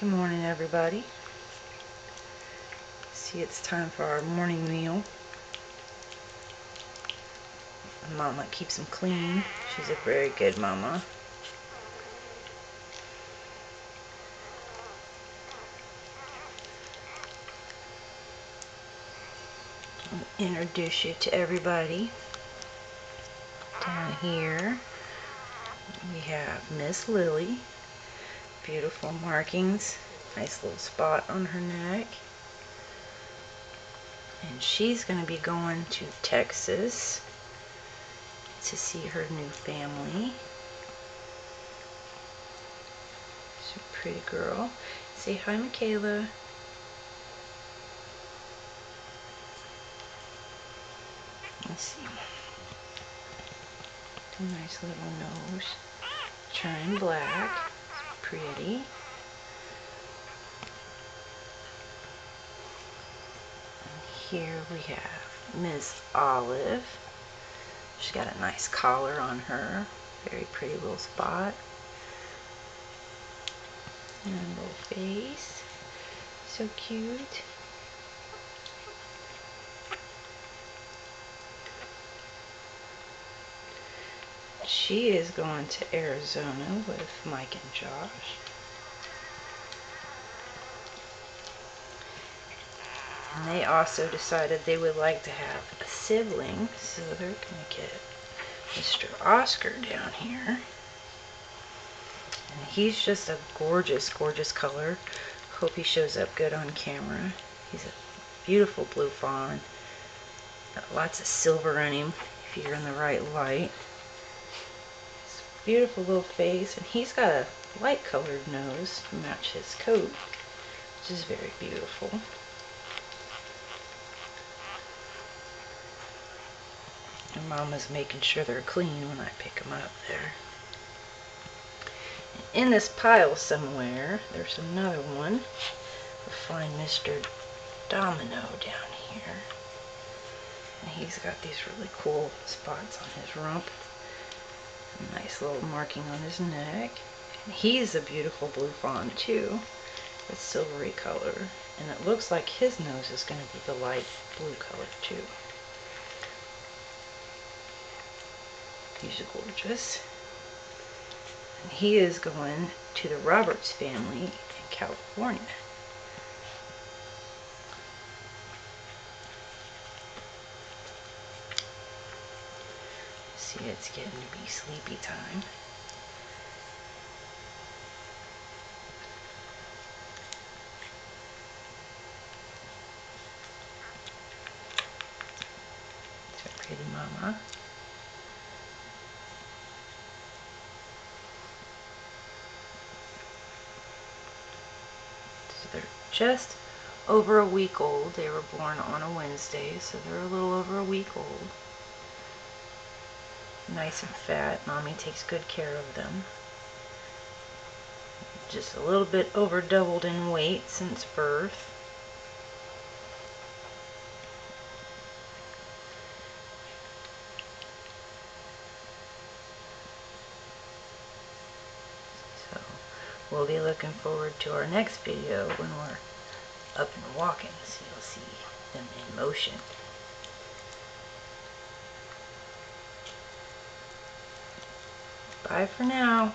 Good morning, everybody. See, it's time for our morning meal. Mama keeps them clean. She's a very good mama. I'll introduce you to everybody. Down here, we have Miss Lily. Beautiful markings. Nice little spot on her neck. And she's going to be going to Texas to see her new family. She's a pretty girl. Say hi, Michaela. Let's see. A nice little nose. Trying black. Pretty. Here we have Miss Olive. She's got a nice collar on her. Very pretty little spot. And a little face. So cute. She is going to Arizona with Mike and Josh. And they also decided they would like to have a sibling, so they're going to get Mr. Oscar down here. And he's just a gorgeous, gorgeous color. Hope he shows up good on camera. He's a beautiful blue fawn. Got lots of silver in him if you're in the right light. It's a beautiful little face, and he's got a light colored nose to match his coat, which is very beautiful. And Mama's making sure they're clean when I pick them up there. And in this pile somewhere, there's another one. We'll find Mr. Domino down here. And he's got these really cool spots on his rump. A nice little marking on his neck. And he's a beautiful blue fawn too, with silvery color. And it looks like his nose is going to be the light blue color too. He's gorgeous. And he is going to the Roberts family in California. See, it's getting to be sleepy time. It's a pretty mama. They're just over a week old. They were born on a Wednesday, so they're a little over a week old. Nice and fat. Mommy takes good care of them. Just a little bit over doubled in weight since birth. So we'll be looking forward to our next video when we're up and walking, so you'll see them in motion. Bye for now.